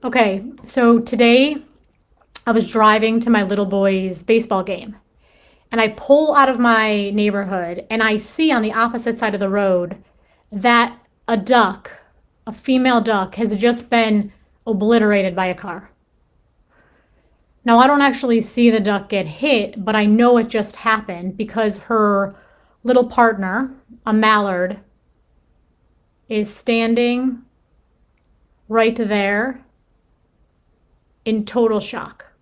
Okay, so today I was driving to my little boy's baseball game and I pull out of my neighborhood and I see on the opposite side of the road that a duck, a female duck, has just been obliterated by a car. Now, I don't actually see the duck get hit, but I know it just happened because her little partner, a mallard, is standing right there in total shock.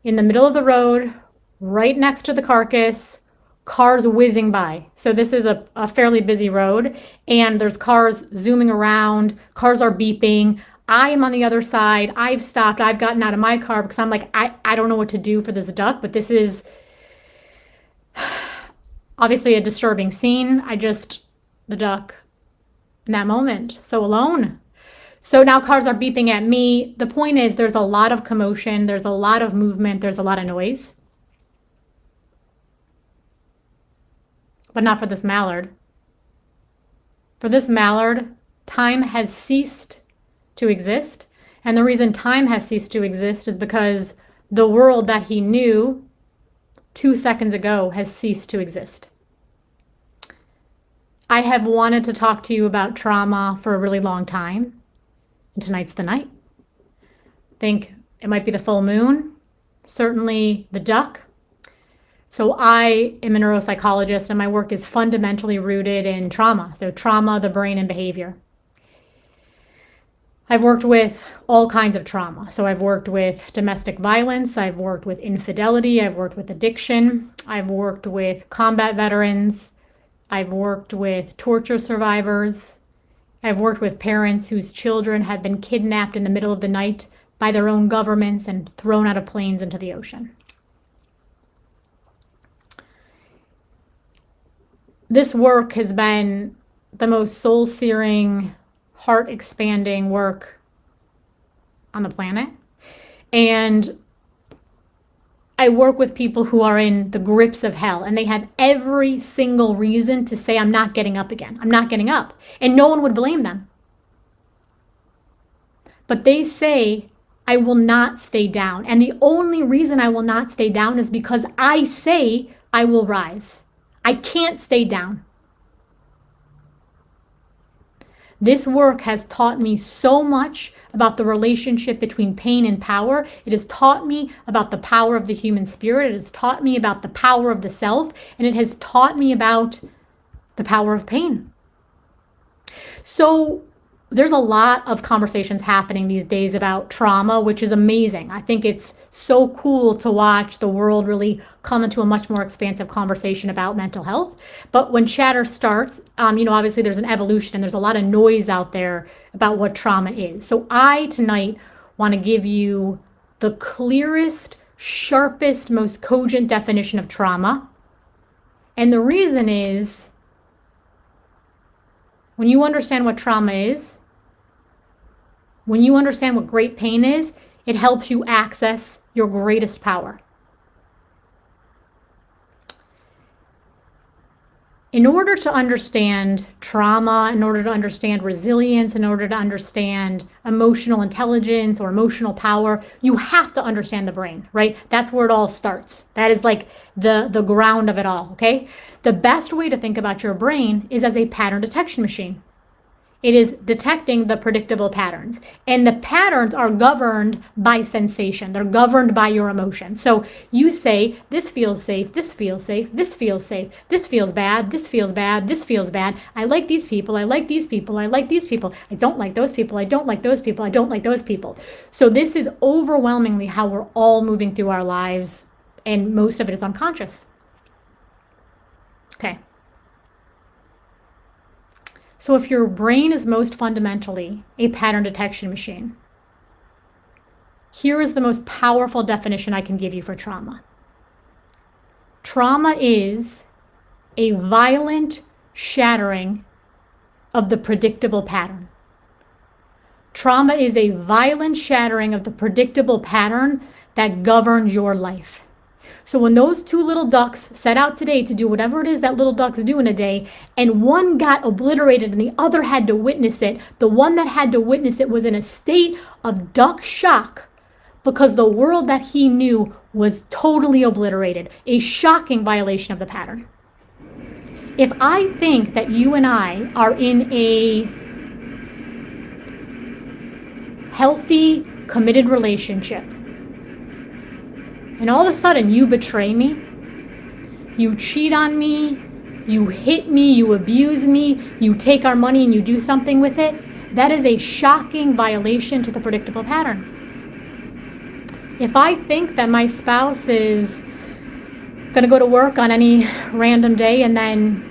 In the middle of the road, right next to the carcass, cars whizzing by. So this is a fairly busy road, and there's cars zooming around, cars are beeping. I am on the other side. I've stopped. I've gotten out of my car because I'm like, I don't know what to do for this duck, but this is obviously a disturbing scene. The duck in that moment, so alone. So now cars are beeping at me. The point is, there's a lot of commotion, there's a lot of movement, there's a lot of noise. But not for this mallard. For this mallard, time has ceased to exist. And the reason time has ceased to exist is because the world that he knew 2 seconds ago has ceased to exist. I have wanted to talk to you about trauma for a really long time. And tonight's the night. Think it might be the full moon, certainly the duck. So I am a neuropsychologist and my work is fundamentally rooted in trauma. So trauma, the brain, and behavior. I've worked with all kinds of trauma. So I've worked with domestic violence, I've worked with infidelity, I've worked with addiction, I've worked with combat veterans, I've worked with torture survivors, I've worked with parents whose children have been kidnapped in the middle of the night by their own governments and thrown out of planes into the ocean. This work has been the most soul-searing, heart-expanding work on the planet. And I work with people who are in the grips of hell, and they have every single reason to say, I'm not getting up again. I'm not getting up. And no one would blame them. But they say, I will not stay down. And the only reason I will not stay down is because I say I will rise. I can't stay down. This work has taught me so much about the relationship between pain and power. It has taught me about the power of the human spirit. It has taught me about the power of the self. And it has taught me about the power of pain. So there's a lot of conversations happening these days about trauma, which is amazing. I think it's so cool to watch the world really come into a much more expansive conversation about mental health. But when chatter starts, obviously there's an evolution and there's a lot of noise out there about what trauma is. So I tonight want to give you the clearest, sharpest, most cogent definition of trauma. And the reason is, when you understand what trauma is, when you understand what great pain is, it helps you access your greatest power. In order to understand trauma, in order to understand resilience, in order to understand emotional intelligence or emotional power, you have to understand the brain, right? That's where it all starts. That is like the ground of it all, okay? The best way to think about your brain is as a pattern detection machine. It is detecting the predictable patterns. And the patterns are governed by sensation. They're governed by your emotions. So you say, this feels safe, this feels safe, this feels safe, this feels bad, this feels bad, this feels bad. I like these people, I like these people, I like these people. I don't like those people, I don't like those people, I don't like those people. So this is overwhelmingly how we're all moving through our lives, and most of it is unconscious. Okay. So if your brain is most fundamentally a pattern detection machine, here is the most powerful definition I can give you for trauma. Trauma is a violent shattering of the predictable pattern. Trauma is a violent shattering of the predictable pattern that governs your life. So when those two little ducks set out today to do whatever it is that little ducks do in a day, and one got obliterated and the other had to witness it, the one that had to witness it was in a state of duck shock because the world that he knew was totally obliterated, a shocking violation of the pattern. If I think that you and I are in a healthy, committed relationship, and all of a sudden you betray me, you cheat on me, you hit me, you abuse me, you take our money and you do something with it, that is a shocking violation to the predictable pattern. If I think that my spouse is going to go to work on any random day and then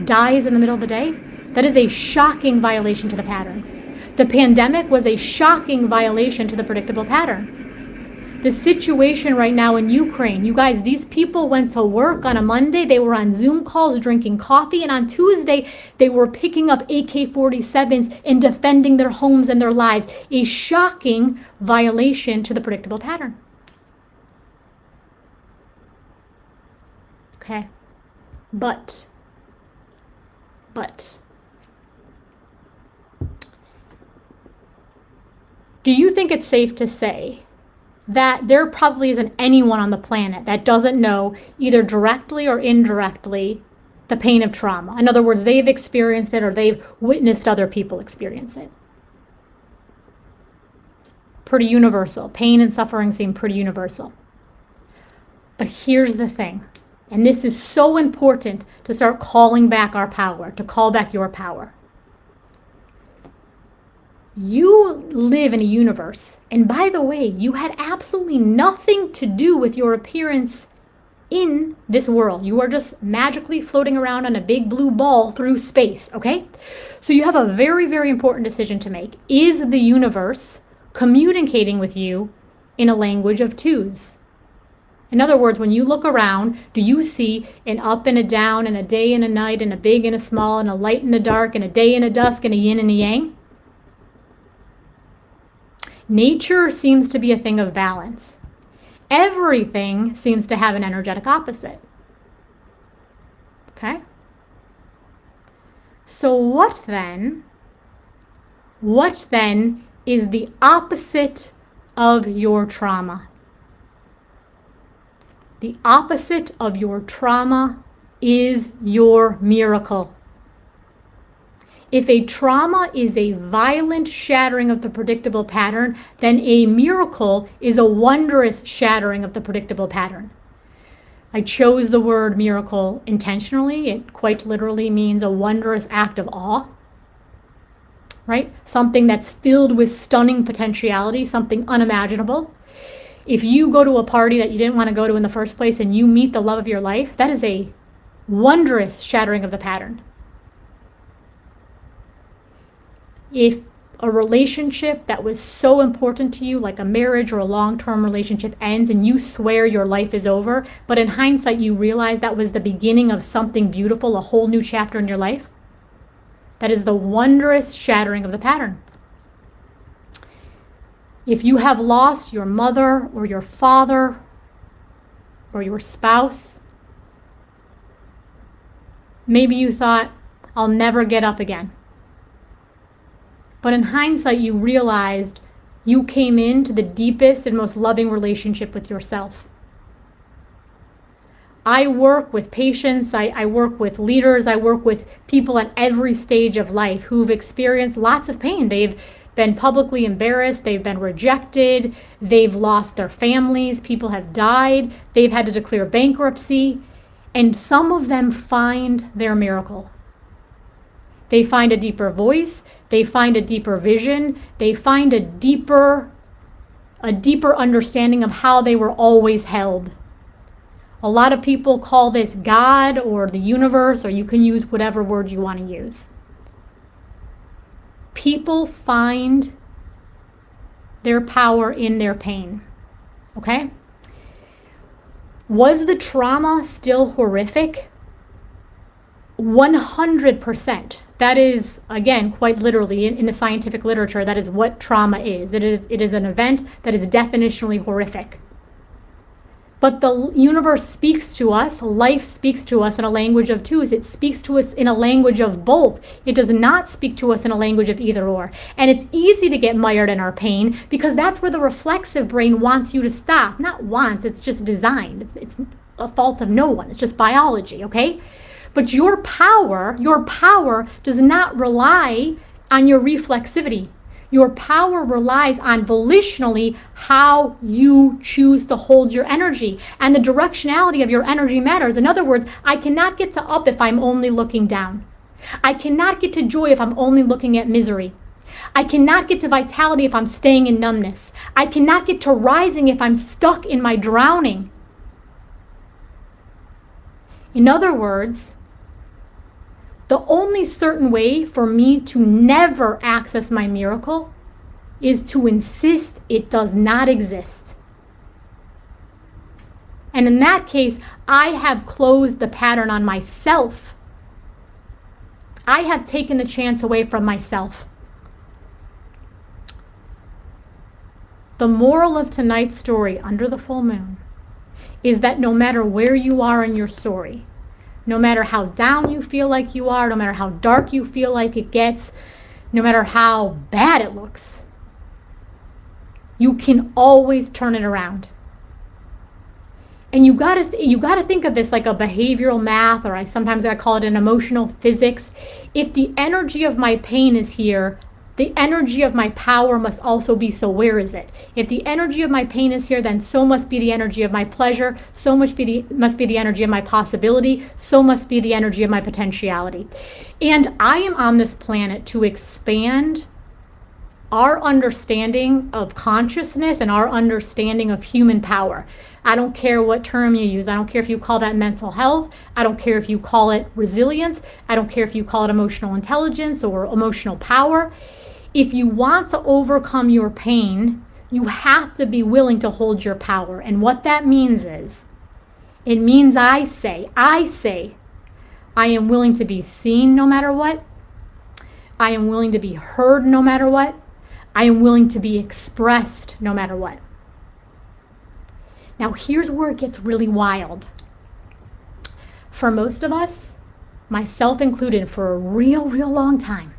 dies in the middle of the day, that is a shocking violation to the pattern. The pandemic was a shocking violation to the predictable pattern. The situation right now in Ukraine, you guys, these people went to work on a Monday, they were on Zoom calls drinking coffee, and on Tuesday, they were picking up AK-47s and defending their homes and their lives. A shocking violation to the predictable pattern. Okay, but, do you think it's safe to say that there probably isn't anyone on the planet that doesn't know, either directly or indirectly, the pain of trauma? In other words, they've experienced it or they've witnessed other people experience it. Pretty universal. Pain and suffering seem pretty universal. But here's the thing, and this is so important to start calling back our power, to call back your power. You live in a universe, and by the way, you had absolutely nothing to do with your appearance in this world. You are just magically floating around on a big blue ball through space, okay? So you have a very, very important decision to make. Is the universe communicating with you in a language of twos? In other words, when you look around, do you see an up and a down and a day and a night and a big and a small and a light and a dark and a day and a dusk and a yin and a yang? Nature seems to be a thing of balance. Everything seems to have an energetic opposite. Okay? So what then is the opposite of your trauma? The opposite of your trauma is your miracle. If a trauma is a violent shattering of the predictable pattern, then a miracle is a wondrous shattering of the predictable pattern. I chose the word miracle intentionally. It quite literally means a wondrous act of awe, right? Something that's filled with stunning potentiality, something unimaginable. If you go to a party that you didn't want to go to in the first place and you meet the love of your life, that is a wondrous shattering of the pattern. If a relationship that was so important to you, like a marriage or a long-term relationship, ends and you swear your life is over, but in hindsight you realize that was the beginning of something beautiful, a whole new chapter in your life, that is the wondrous shattering of the pattern. If you have lost your mother or your father or your spouse, maybe you thought, I'll never get up again. But in hindsight, you realized you came into the deepest and most loving relationship with yourself. I work with patients, I work with leaders, I work with people at every stage of life who've experienced lots of pain. They've been publicly embarrassed, they've been rejected, they've lost their families, people have died, they've had to declare bankruptcy, and some of them find their miracle. They find a deeper voice, they find a deeper vision, they find a deeper understanding of how they were always held. A lot of people call this God or the universe, or you can use whatever word you want to use. People find their power in their pain, okay? Was the trauma still horrific? 100%. That is, again, quite literally in the scientific literature, that is what trauma is. It is an event that is definitionally horrific. But the universe speaks to us, life speaks to us in a language of twos. It speaks to us in a language of both. It does not speak to us in a language of either or. And it's easy to get mired in our pain because that's where the reflexive brain wants you to stop. Not wants, it's just designed. It's a fault of no one. It's just biology, okay? But your power does not rely on your reflexivity. Your power relies on volitionally how you choose to hold your energy. And the directionality of your energy matters. In other words, I cannot get to up if I'm only looking down. I cannot get to joy if I'm only looking at misery. I cannot get to vitality if I'm staying in numbness. I cannot get to rising if I'm stuck in my drowning. In other words, the only certain way for me to never access my miracle is to insist it does not exist. And in that case, I have closed the pattern on myself. I have taken the chance away from myself. The moral of tonight's story, Under the Full Moon, is that no matter where you are in your story, no matter how down you feel like you are, no matter how dark you feel like it gets, no matter how bad it looks, you can always turn it around. And you gotta think of this like a behavioral math, or sometimes I call it an emotional physics. If the energy of my pain is here, the energy of my power must also be, so where is it? If the energy of my pain is here, then so must be the energy of my pleasure, so must be the energy of my possibility, so must be the energy of my potentiality. And I am on this planet to expand our understanding of consciousness and our understanding of human power. I don't care what term you use. I don't care if you call that mental health. I don't care if you call it resilience. I don't care if you call it emotional intelligence or emotional power. If you want to overcome your pain, you have to be willing to hold your power. And what that means is, it means I say, I am willing to be seen no matter what. I am willing to be heard no matter what. I am willing to be expressed no matter what. Now, here's where it gets really wild. For most of us, myself included, for a real long time,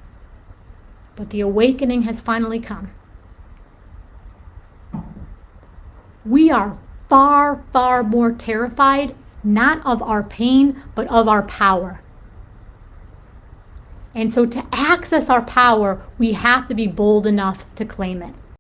but the awakening has finally come. We are far more terrified, not of our pain, but of our power. And so to access our power, we have to be bold enough to claim it.